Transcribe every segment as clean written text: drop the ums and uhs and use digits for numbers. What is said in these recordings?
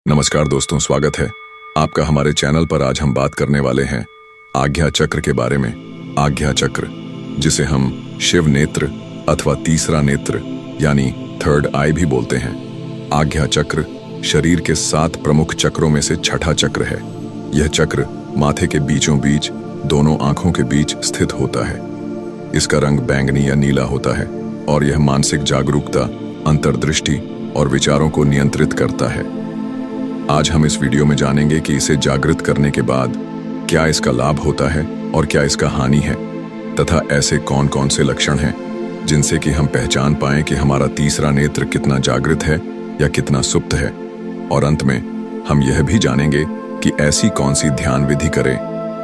नमस्कार दोस्तों, स्वागत है आपका हमारे चैनल पर। आज हम बात करने वाले हैं आज्ञा चक्र के बारे में। आज्ञा चक्र, जिसे हम शिव नेत्र अथवा तीसरा नेत्र यानी थर्ड आई भी बोलते हैं। आज्ञा चक्र शरीर के 7 प्रमुख चक्रों में से छठा चक्र है। यह चक्र माथे के बीचों बीच दोनों आंखों के बीच स्थित होता है। इसका रंग बैंगनी या नीला होता है और यह मानसिक जागरूकता, अंतर्दृष्टि और विचारों को नियंत्रित करता है। आज हम इस वीडियो में जानेंगे कि इसे जागृत करने के बाद क्या इसका लाभ होता है और क्या इसका हानि है, तथा ऐसे कौन कौन से लक्षण हैं जिनसे कि हम पहचान पाएं कि हमारा तीसरा नेत्र कितना जागृत है या कितना सुप्त है। और अंत में हम यह भी जानेंगे कि ऐसी कौन सी ध्यान विधि करें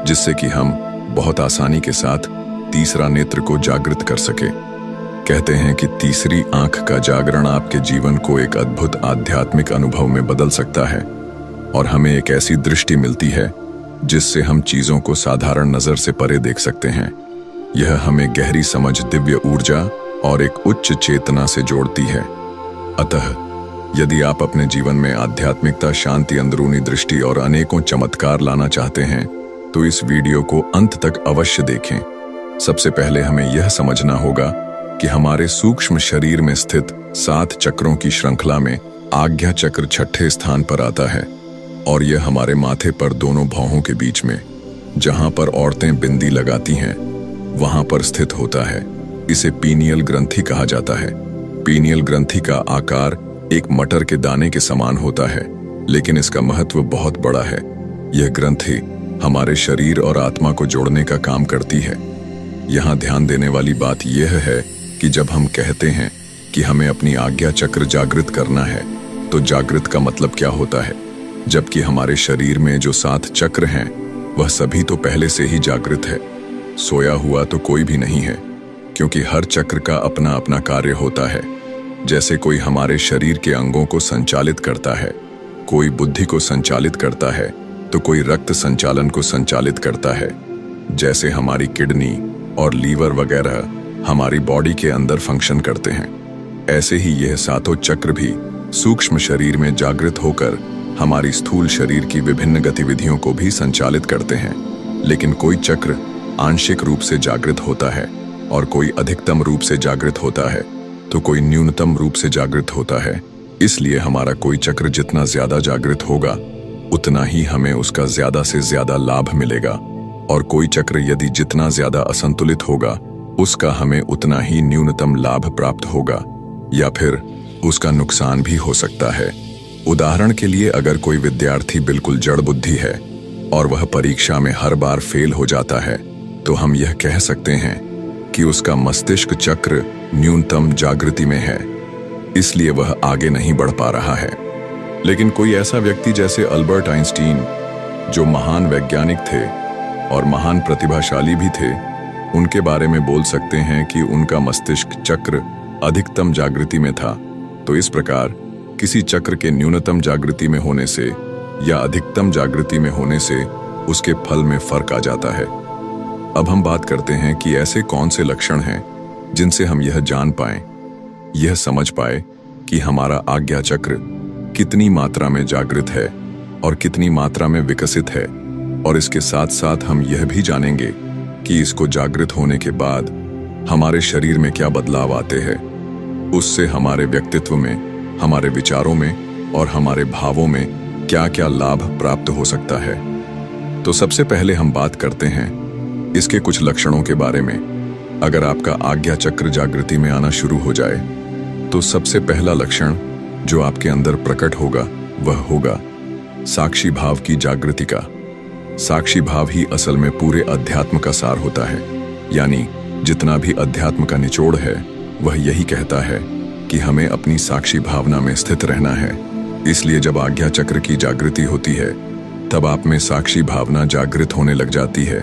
जिससे कि हम बहुत आसानी के साथ तीसरा नेत्र को जागृत कर सके। कहते हैं कि तीसरी आंख का जागरण आपके जीवन को एक अद्भुत आध्यात्मिक अनुभव में बदल सकता है और हमें एक ऐसी दृष्टि मिलती है जिससे हम चीजों को साधारण नजर से परे देख सकते हैं। यह हमें गहरी समझ, दिव्य ऊर्जा और एक उच्च चेतना से जोड़ती है। अतः यदि आप अपने जीवन में आध्यात्मिकता, शांति, अंदरूनी दृष्टि और अनेकों चमत्कार लाना चाहते हैं तो इस वीडियो को अंत तक अवश्य देखें। सबसे पहले हमें यह समझना होगा कि हमारे सूक्ष्म शरीर में स्थित 7 चक्रों की श्रृंखला में आज्ञा चक्र छठे स्थान पर आता है और यह हमारे माथे पर दोनों भौहों के बीच में, जहां पर औरतें बिंदी लगाती हैं, वहां पर स्थित होता है। इसे पीनियल ग्रंथि कहा जाता है। पीनियल ग्रंथि का आकार एक मटर के दाने के समान होता है, लेकिन इसका महत्व बहुत बड़ा है। यह ग्रंथि हमारे शरीर और आत्मा को जोड़ने का काम करती है। यहाँ ध्यान देने वाली बात यह है कि जब हम कहते हैं कि हमें अपनी आज्ञा चक्र जागृत करना है, तो जागृत का मतलब क्या होता है, जबकि हमारे शरीर में जो 7 चक्र हैं वह सभी तो पहले से ही जागृत है। सोया हुआ तो कोई भी नहीं है, क्योंकि हर चक्र का अपना अपना कार्य होता है। जैसे कोई हमारे शरीर के अंगों को संचालित करता है, कोई बुद्धि को संचालित करता है, तो कोई रक्त संचालन को संचालित करता है। जैसे हमारी किडनी और लीवर वगैरह हमारी बॉडी के अंदर फंक्शन करते हैं, ऐसे ही यह 7 चक्र भी सूक्ष्म शरीर में जागृत होकर हमारी स्थूल शरीर की विभिन्न गतिविधियों को भी संचालित करते हैं। लेकिन कोई चक्र आंशिक रूप से जागृत होता है और कोई अधिकतम रूप से जागृत होता है, तो कोई न्यूनतम रूप से जागृत होता है। इसलिए हमारा कोई चक्र जितना ज्यादा जागृत होगा उतना ही हमें उसका ज्यादा से ज्यादा लाभ मिलेगा, और कोई चक्र यदि जितना ज्यादा असंतुलित होगा उसका हमें उतना ही न्यूनतम लाभ प्राप्त होगा, या फिर उसका नुकसान भी हो सकता है। उदाहरण के लिए, अगर कोई विद्यार्थी बिल्कुल जड़ बुद्धि है और वह परीक्षा में हर बार फेल हो जाता है, तो हम यह कह सकते हैं कि उसका मस्तिष्क चक्र न्यूनतम जागृति में है, इसलिए वह आगे नहीं बढ़ पा रहा है। लेकिन कोई ऐसा व्यक्ति जैसे अल्बर्ट आइंस्टीन, जो महान वैज्ञानिक थे और महान प्रतिभाशाली भी थे, उनके बारे में बोल सकते हैं कि उनका मस्तिष्क चक्र अधिकतम जागृति में था। तो इस प्रकार किसी चक्र के न्यूनतम जागृति में होने से या अधिकतम जागृति में होने से उसके फल में फर्क आ जाता है। अब हम बात करते हैं कि ऐसे कौन से लक्षण हैं जिनसे हम यह जान पाएं, यह समझ पाए कि हमारा आज्ञा चक्र कितनी मात्रा में जागृत है और कितनी मात्रा में विकसित है। और इसके साथ साथ हम यह भी जानेंगे कि इसको जागृत होने के बाद हमारे शरीर में क्या बदलाव आते हैं, उससे हमारे व्यक्तित्व में, हमारे विचारों में और हमारे भावों में क्या क्या लाभ प्राप्त हो सकता है। तो सबसे पहले हम बात करते हैं इसके कुछ लक्षणों के बारे में। अगर आपका आज्ञा चक्र जागृति में आना शुरू हो जाए तो सबसे पहला लक्षण जो आपके अंदर प्रकट होगा वह होगा साक्षी भाव की जागृति का। साक्षी भाव ही असल में पूरे अध्यात्म का सार होता है, यानी जितना भी अध्यात्म का निचोड़ है वह यही कहता है कि हमें अपनी साक्षी भावना में स्थित रहना है। इसलिए जब आज्ञा चक्र की जागृति होती है तब आप में साक्षी भावना जागृत होने लग जाती है।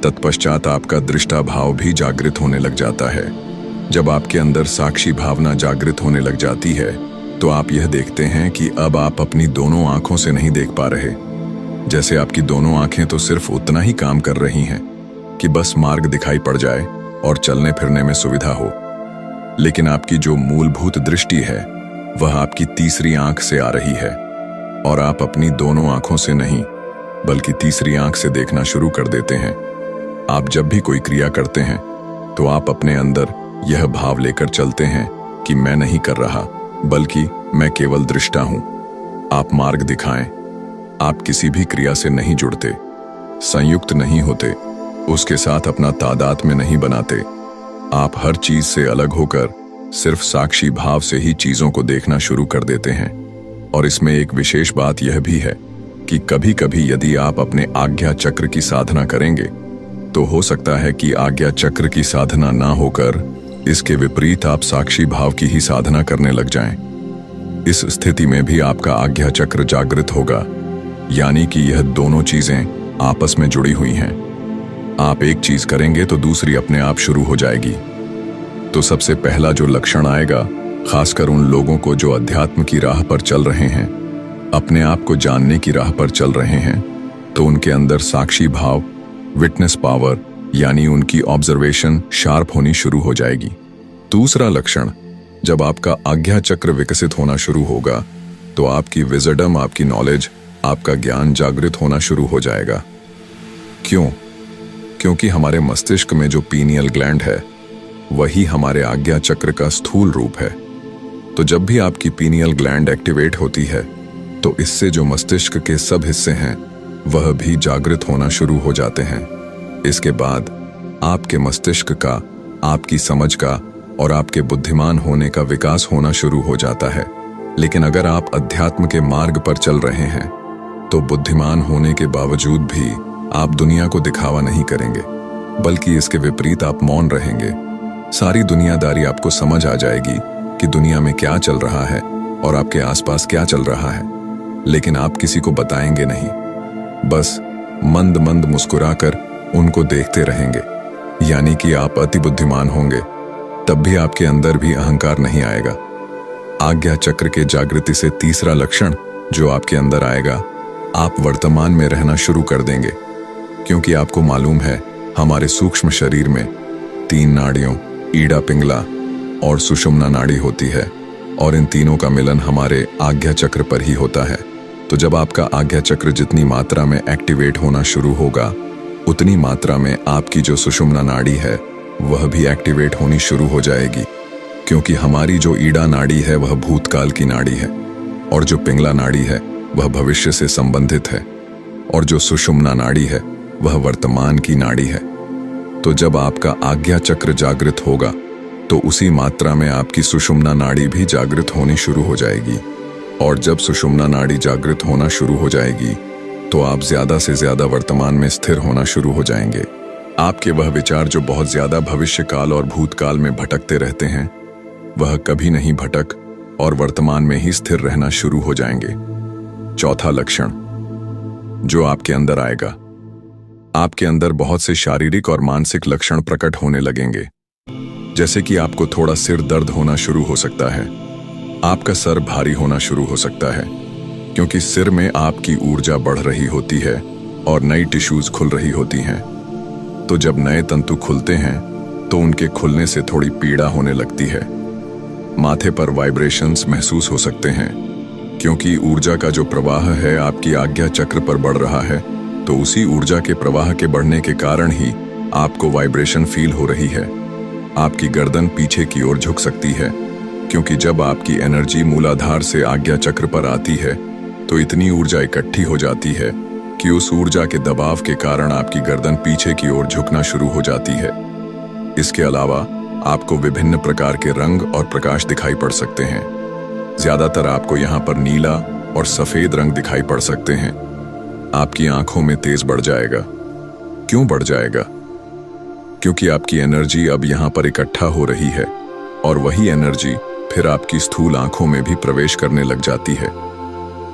तत्पश्चात आपका दृष्टा भाव भी जागृत होने लग जाता है। जब आपके अंदर साक्षी भावना जागृत होने लग जाती है तो आप यह देखते हैं कि अब आप अपनी दोनों आंखों से नहीं देख पा रहे। जैसे आपकी दोनों आंखें तो सिर्फ उतना ही काम कर रही हैं कि बस मार्ग दिखाई पड़ जाए और चलने फिरने में सुविधा हो, लेकिन आपकी जो मूलभूत दृष्टि है वह आपकी तीसरी आंख से आ रही है। और आप अपनी दोनों आंखों से नहीं बल्कि तीसरी आंख से देखना शुरू कर देते हैं। आप जब भी कोई क्रिया करते हैं तो आप अपने अंदर यह भाव लेकर चलते हैं कि मैं नहीं कर रहा बल्कि मैं केवल दृष्टा हूं। आप मार्ग दिखाएं। आप किसी भी क्रिया से नहीं जुड़ते, संयुक्त नहीं होते, उसके साथ अपना तादाद में नहीं बनाते। आप हर चीज से अलग होकर सिर्फ साक्षी भाव से ही चीजों को देखना शुरू कर देते हैं। और इसमें एक विशेष बात यह भी है कि कभी कभी यदि आप अपने आज्ञा चक्र की साधना करेंगे तो हो सकता है कि आज्ञा चक्र की साधना ना होकर इसके विपरीत आप साक्षी भाव की ही साधना करने लग जाएं। इस स्थिति में भी आपका आज्ञा चक्र जागृत होगा, यानी कि यह दोनों चीजें आपस में जुड़ी हुई हैं। आप एक चीज करेंगे तो दूसरी अपने आप शुरू हो जाएगी। तो सबसे पहला जो लक्षण आएगा, खासकर उन लोगों को जो अध्यात्म की राह पर चल रहे हैं, अपने आप को जानने की राह पर चल रहे हैं, तो उनके अंदर साक्षी भाव, विटनेस पावर यानी उनकी ऑब्जर्वेशन शार्प होनी शुरू हो जाएगी। दूसरा लक्षण, जब आपका आज्ञा चक्र विकसित होना शुरू होगा तो आपकी विजडम, आपकी नॉलेज, आपका ज्ञान जागृत होना शुरू हो जाएगा। क्यों? क्योंकि हमारे मस्तिष्क में जो पीनियल ग्लैंड है वही हमारे आज्ञा चक्र का स्थूल रूप है। तो जब भी आपकी पीनियल ग्लैंड एक्टिवेट होती है तो इससे जो मस्तिष्क के सब हिस्से हैं वह भी जागृत होना शुरू हो जाते हैं। इसके बाद आपके मस्तिष्क का, आपकी समझ का और आपके बुद्धिमान होने का विकास होना शुरू हो जाता है। लेकिन अगर आप अध्यात्म के मार्ग पर चल रहे हैं तो बुद्धिमान होने के बावजूद भी आप दुनिया को दिखावा नहीं करेंगे, बल्कि इसके विपरीत आप मौन रहेंगे। सारी दुनियादारी आपको समझ आ जाएगी कि दुनिया में क्या चल रहा है और आपके आसपास क्या चल रहा है, लेकिन आप किसी को बताएंगे नहीं। बस मंद मंद मुस्कुराकर उनको देखते रहेंगे, यानी कि आप अति बुद्धिमान होंगे। तब भी आपके अंदर भी अहंकार नहीं आएगा। आज्ञा चक्र के जागृति से तीसरा लक्षण जो आपके अंदर आएगा, आप वर्तमान में रहना शुरू कर देंगे। क्योंकि आपको मालूम है हमारे सूक्ष्म शरीर में 3 नाड़ियों, ईड़ा, पिंगला और सुषुम्ना नाड़ी होती है और इन तीनों का मिलन हमारे आज्ञा चक्र पर ही होता है। तो जब आपका आज्ञा चक्र जितनी मात्रा में एक्टिवेट होना शुरू होगा उतनी मात्रा में आपकी जो सुषुम्ना नाड़ी है वह भी एक्टिवेट होनी शुरू हो जाएगी। क्योंकि हमारी जो ईड़ा नाड़ी है वह भूतकाल की नाड़ी है और जो पिंगला नाड़ी है वह भविष्य से संबंधित है और जो सुषुम्ना नाड़ी है वह वर्तमान की नाड़ी है। तो जब आपका आज्ञा चक्र जागृत होगा तो उसी मात्रा में आपकी सुषुम्ना नाड़ी भी जागृत होनी शुरू हो जाएगी। और जब सुषुम्ना नाड़ी जागृत होना शुरू हो जाएगी तो आप ज्यादा से ज्यादा वर्तमान में स्थिर होना शुरू हो जाएंगे। आपके वह विचार जो बहुत ज्यादा भविष्य काल और भूतकाल में भटकते रहते हैं वह कभी नहीं भटक और वर्तमान में ही स्थिर रहना शुरू हो जाएंगे। चौथा लक्षण जो आपके अंदर आएगा, आपके अंदर बहुत से शारीरिक और मानसिक लक्षण प्रकट होने लगेंगे। जैसे कि आपको थोड़ा सिर दर्द होना शुरू हो सकता है, आपका सर भारी होना शुरू हो सकता है, क्योंकि सिर में आपकी ऊर्जा बढ़ रही होती है और नई टिश्यूज खुल रही होती हैं। तो जब नए तंतु खुलते हैं तो उनके खुलने से थोड़ी पीड़ा होने लगती है। माथे पर वाइब्रेशंस महसूस हो सकते हैं, क्योंकि ऊर्जा का जो प्रवाह है आपकी आज्ञा चक्र पर बढ़ रहा है। तो उसी ऊर्जा के प्रवाह के बढ़ने के कारण ही आपको वाइब्रेशन फील हो रही है। आपकी गर्दन पीछे की ओर झुक सकती है, क्योंकि जब आपकी एनर्जी मूलाधार से आज्ञा चक्र पर आती है तो इतनी ऊर्जा इकट्ठी हो जाती है कि उस ऊर्जा के दबाव के कारण आपकी गर्दन पीछे की ओर झुकना शुरू हो जाती है। इसके अलावा आपको विभिन्न प्रकार के रंग और प्रकाश दिखाई पड़ सकते हैं। ज्यादातर आपको यहाँ पर नीला और सफेद रंग दिखाई पड़ सकते हैं। आपकी आंखों में तेज बढ़ जाएगा। क्यों बढ़ जाएगा? क्योंकि आपकी एनर्जी अब यहाँ पर इकट्ठा हो रही है और वही एनर्जी फिर आपकी स्थूल आंखों में भी प्रवेश करने लग जाती है।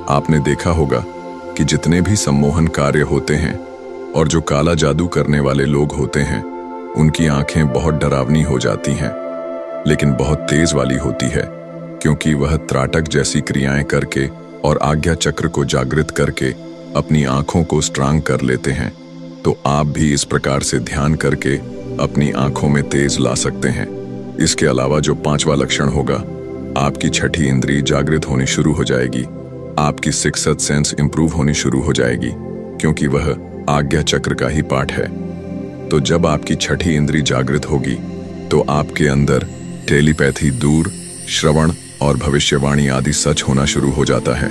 आपने देखा होगा कि जितने भी सम्मोहन कार्य होते हैं और जो काला जादू करने वाले लोग होते हैं उनकी आंखें बहुत डरावनी हो जाती हैं, लेकिन बहुत तेज वाली होती है, क्योंकि वह त्राटक जैसी क्रियाएं करके और आज्ञा चक्र को जागृत करके अपनी आंखों को स्ट्रांग कर लेते हैं। तो आप भी इस प्रकार से ध्यान करके अपनी आंखों में तेज ला सकते हैं। इसके अलावा जो 5वां लक्षण होगा, आपकी छठी इंद्री जागृत होनी शुरू हो जाएगी। आपकी सिक्स्थ सेंस इंप्रूव होनी शुरू हो जाएगी, क्योंकि वह आज्ञा चक्र का ही पार्ट है। तो जब आपकी छठी इंद्री जागृत होगी तो आपके अंदर टेलीपैथी, दूर श्रवण और भविष्यवाणी आदि सच होना शुरू हो जाता है,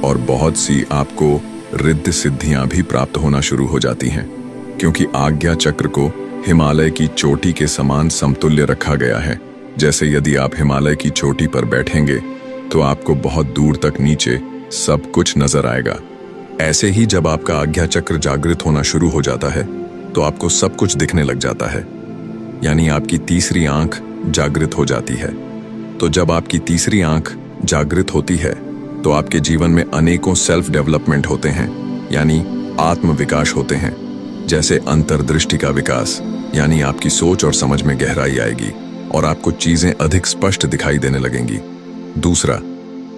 और बहुत सी आपको रिद्ध सिद्धियां भी प्राप्त होना शुरू हो जाती हैं, क्योंकि आज्ञा चक्र को हिमालय की चोटी के समान समतुल्य रखा गया है। जैसे यदि आप हिमालय की चोटी पर बैठेंगे तो आपको बहुत दूर तक नीचे सब कुछ नजर आएगा। ऐसे ही जब आपका आज्ञा चक्र जागृत होना शुरू हो जाता है तो आपको सब कुछ दिखने लग जाता है, यानी आपकी तीसरी आंख जागृत हो जाती है। तो जब आपकी तीसरी आंख जागृत होती है तो आपके जीवन में अनेकों सेल्फ डेवलपमेंट होते हैं, यानी आत्म विकास होते हैं। जैसे अंतर्दृष्टि का विकास, यानी आपकी सोच और समझ में गहराई आएगी और आपको चीजें अधिक स्पष्ट दिखाई देने लगेंगी। दूसरा,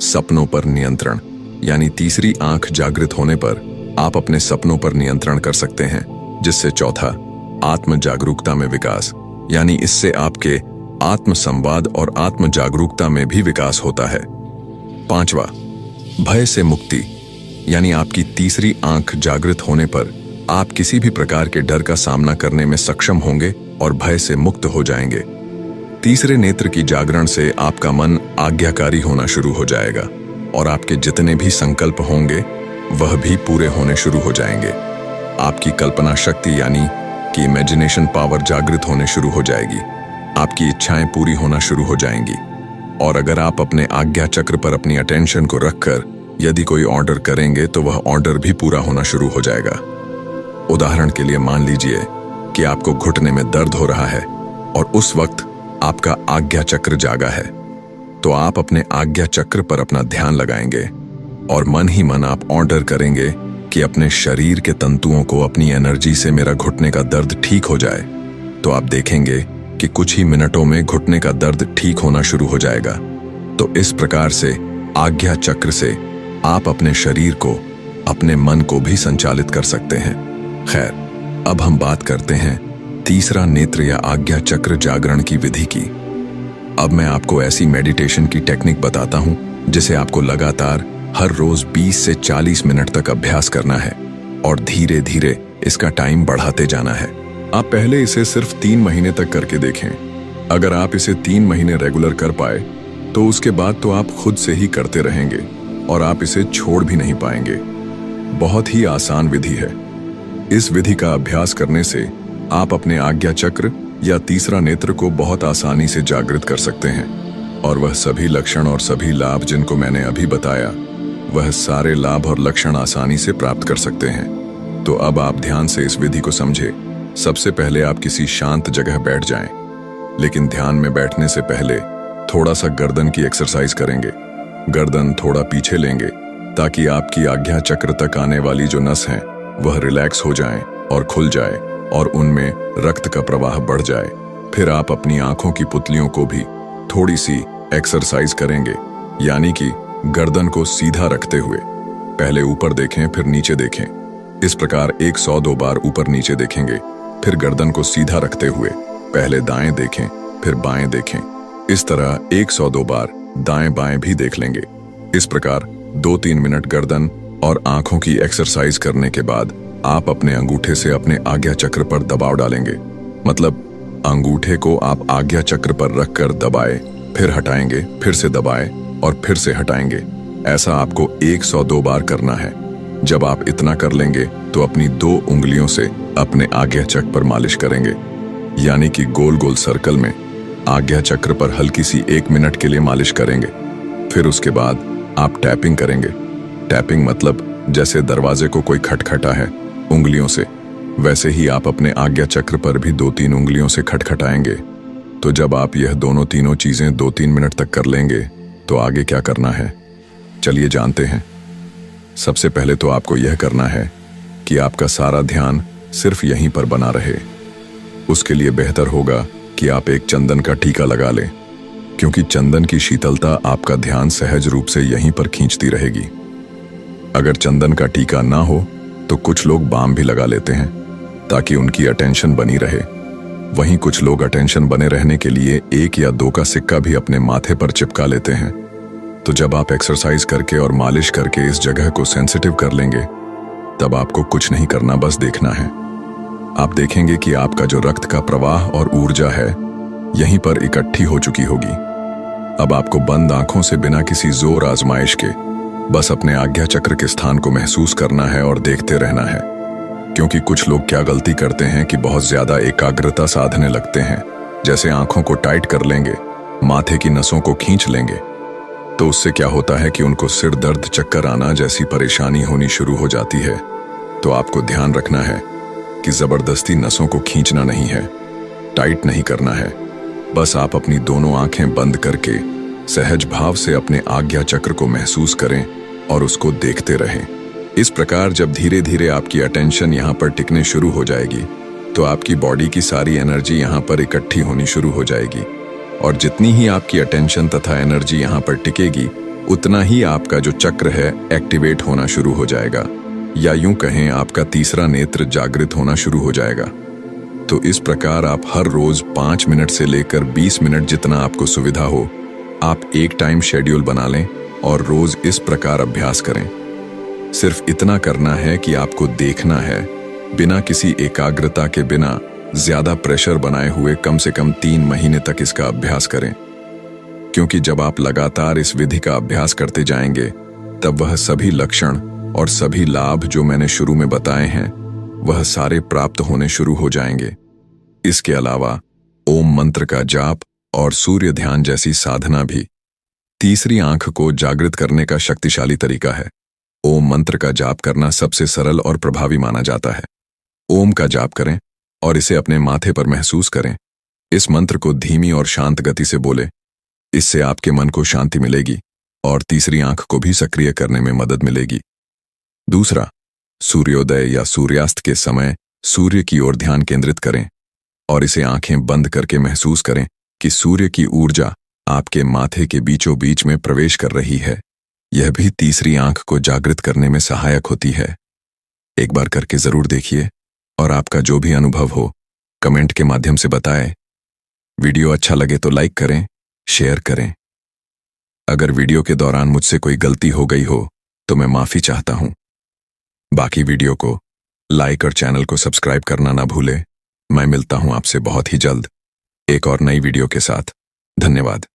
सपनों पर नियंत्रण, यानी तीसरी आंख जागृत होने पर आप अपने सपनों पर नियंत्रण कर सकते हैं। जिससे चौथा, आत्म जागरूकता में विकास, यानी इससे आपके आत्म संवाद और आत्म जागरूकता में भी विकास होता है। पांचवा, भय से मुक्ति, यानी आपकी तीसरी आंख जागृत होने पर आप किसी भी प्रकार के डर का सामना करने में सक्षम होंगे और भय से मुक्त हो जाएंगे। तीसरे नेत्र की जागरण से आपका मन आज्ञाकारी होना शुरू हो जाएगा और आपके जितने भी संकल्प होंगे वह भी पूरे होने शुरू हो जाएंगे। आपकी कल्पना शक्ति यानी कि इमेजिनेशन पावर जागृत होने शुरू हो जाएगी। आपकी इच्छाएं पूरी होना शुरू हो जाएंगी। और अगर आप अपने आज्ञा चक्र पर अपनी अटेंशन को रखकर यदि कोई ऑर्डर करेंगे तो वह ऑर्डर भी पूरा होना शुरू हो जाएगा। उदाहरण के लिए मान लीजिए कि आपको घुटने में दर्द हो रहा है और उस वक्त आपका आज्ञा चक्र जागा है, तो आप अपने आज्ञा चक्र पर अपना ध्यान लगाएंगे और मन ही मन आप ऑर्डर करेंगे कि अपने शरीर के तंतुओं को अपनी एनर्जी से मेरा घुटने का दर्द ठीक हो जाए। तो आप देखेंगे कि कुछ ही मिनटों में घुटने का दर्द ठीक होना शुरू हो जाएगा। तो इस प्रकार से आज्ञा चक्र से आप अपने शरीर को, अपने मन को भी संचालित कर सकते हैं। खैर, अब हम बात करते हैं तीसरा नेत्र या आज्ञा चक्र जागरण की विधि की। अब मैं आपको ऐसी मेडिटेशन की टेक्निक बताता हूं जिसे आपको लगातार हर रोज 20 से 40 मिनट तक अभ्यास करना है और धीरे धीरे इसका टाइम बढ़ाते जाना है। आप पहले इसे सिर्फ 3 महीने तक करके देखें। अगर आप इसे 3 महीने रेगुलर कर पाए तो उसके बाद तो आप खुद से ही करते रहेंगे और आप इसे छोड़ भी नहीं पाएंगे। बहुत ही आसान विधि है। इस विधि का अभ्यास करने से आप अपने आज्ञा चक्र या तीसरा नेत्र को बहुत आसानी से जागृत कर सकते हैं और वह सभी लक्षण और सभी लाभ जिनको मैंने अभी बताया, वह सारे लाभ और लक्षण आसानी से प्राप्त कर सकते हैं। तो अब आप ध्यान से इस विधि को समझें। सबसे पहले आप किसी शांत जगह बैठ जाएं, लेकिन ध्यान में बैठने से पहले थोड़ा सा गर्दन की एक्सरसाइज करेंगे। गर्दन थोड़ा पीछे लेंगे ताकि आपकी आज्ञा चक्र तक आने वाली जो नस है वह रिलैक्स हो जाएं और खुल जाए और उनमें रक्त का प्रवाह बढ़ जाए। फिर आप अपनी आंखों की पुतलियों को भी थोड़ी सी एक्सरसाइज करेंगे, यानी कि गर्दन को सीधा रखते हुए पहले ऊपर देखें फिर नीचे देखें। इस प्रकार 102 बार ऊपर नीचे देखेंगे। फिर गर्दन को सीधा रखते हुए पहले दाएं देखें फिर बाएं देखें। इस तरह 102 बार दाएं बाएं भी देख लेंगे। इस प्रकार 2-3 मिनट गर्दन और आंखों की एक्सरसाइज करने के बाद आप अपने अंगूठे से अपने आज्ञा चक्र पर दबाव डालेंगे। मतलब अंगूठे को आप आज्ञा चक्र पर रखकर दबाए, फिर हटाएंगे, फिर से दबाए और फिर से हटाएंगे। ऐसा आपको 102 बार करना है। जब आप इतना कर लेंगे तो अपनी 2 उंगलियों से अपने आज्ञा चक्र पर मालिश करेंगे, यानी कि गोल गोल सर्कल में आज्ञा चक्र पर हल्की सी 1 मिनट के लिए मालिश करेंगे। फिर उसके बाद आप टैपिंग करेंगे। टैपिंग मतलब जैसे दरवाजे को कोई खटखटा है उंगलियों से, वैसे ही आप अपने आज्ञा चक्र पर भी 2-3 उंगलियों से खटखटाएंगे। तो जब आप यह तीनों चीजें 2-3 मिनट तक कर लेंगे तो आगे क्या करना है, चलिए जानते हैं। सबसे पहले तो आपको यह करना है कि आपका सारा ध्यान सिर्फ यहीं पर बना रहे। उसके लिए बेहतर होगा कि आप एक चंदन का टीका लगा लें, क्योंकि चंदन की शीतलता आपका ध्यान सहज रूप से यहीं पर खींचती रहेगी। अगर चंदन का टीका ना हो तो कुछ लोग बाम भी लगा लेते हैं ताकि उनकी अटेंशन बनी रहे। वहीं कुछ लोग अटेंशन बने रहने के लिए 1 या 2 का सिक्का भी अपने माथे पर चिपका लेते हैं। तो जब आप एक्सरसाइज करके और मालिश करके इस जगह को सेंसिटिव कर लेंगे, तब आपको कुछ नहीं करना, बस देखना है। आप देखेंगे कि आपका जो रक्त का प्रवाह और ऊर्जा है यहीं पर इकट्ठी हो चुकी होगी। अब आपको बंद आंखों से बिना किसी जोर आजमाइश के बस अपने आज्ञा चक्र के स्थान को महसूस करना है और देखते रहना है। क्योंकि कुछ लोग क्या गलती करते हैं कि बहुत ज्यादा एकाग्रता साधने लगते हैं, जैसे आंखों को टाइट कर लेंगे, माथे की नसों को खींच लेंगे। तो उससे क्या होता है कि उनको सिर दर्द, चक्कर आना जैसी परेशानी होनी शुरू हो जाती है। तो आपको ध्यान रखना है कि जबरदस्ती नसों को खींचना नहीं है, टाइट नहीं करना है। बस आप अपनी दोनों आंखें बंद करके सहज भाव से अपने आज्ञा चक्र को महसूस करें और उसको देखते रहें। इस प्रकार जब धीरे धीरे आपकी अटेंशन यहाँ पर टिकने शुरू हो जाएगी, तो आपकी बॉडी की सारी एनर्जी यहाँ पर इकट्ठी होनी शुरू हो जाएगी। और जितनी ही आपकी अटेंशन तथा एनर्जी यहाँ पर टिकेगी, उतना ही आपका जो चक्र है एक्टिवेट होना शुरू हो जाएगा, या यूं कहें आपका तीसरा नेत्र जागृत होना शुरू हो जाएगा। तो इस प्रकार आप हर रोज 5 मिनट से लेकर 20 मिनट जितना आपको सुविधा हो, आप एक टाइम शेड्यूल बना लें और रोज इस प्रकार अभ्यास करें। सिर्फ इतना करना है कि आपको देखना है, बिना किसी एकाग्रता के, बिना ज्यादा प्रेशर बनाए हुए कम से कम 3 महीने तक इसका अभ्यास करें। क्योंकि जब आप लगातार इस विधि का अभ्यास करते जाएंगे, तब वह सभी लक्षण और सभी लाभ जो मैंने शुरू में बताए हैं, वह सारे प्राप्त होने शुरू हो जाएंगे। इसके अलावा ओम मंत्र का जाप और सूर्य ध्यान जैसी साधना भी तीसरी आंख को जागृत करने का शक्तिशाली तरीका है। ओम मंत्र का जाप करना सबसे सरल और प्रभावी माना जाता है। ओम का जाप करें और इसे अपने माथे पर महसूस करें। इस मंत्र को धीमी और शांत गति से बोले। इससे आपके मन को शांति मिलेगी और तीसरी आंख को भी सक्रिय करने में मदद मिलेगी। दूसरा, सूर्योदय या सूर्यास्त के समय सूर्य की ओर ध्यान केंद्रित करें और इसे आंखें बंद करके महसूस करें कि सूर्य की ऊर्जा आपके माथे के बीचों बीच में प्रवेश कर रही है। यह भी तीसरी आंख को जागृत करने में सहायक होती है। एक बार करके जरूर देखिए और आपका जो भी अनुभव हो कमेंट के माध्यम से बताएं। वीडियो अच्छा लगे तो लाइक करें, शेयर करें। अगर वीडियो के दौरान मुझसे कोई गलती हो गई हो तो मैं माफी चाहता हूं। बाकी वीडियो को लाइक और चैनल को सब्सक्राइब करना ना भूले। मैं मिलता हूं आपसे बहुत ही जल्द एक और नई वीडियो के साथ। धन्यवाद।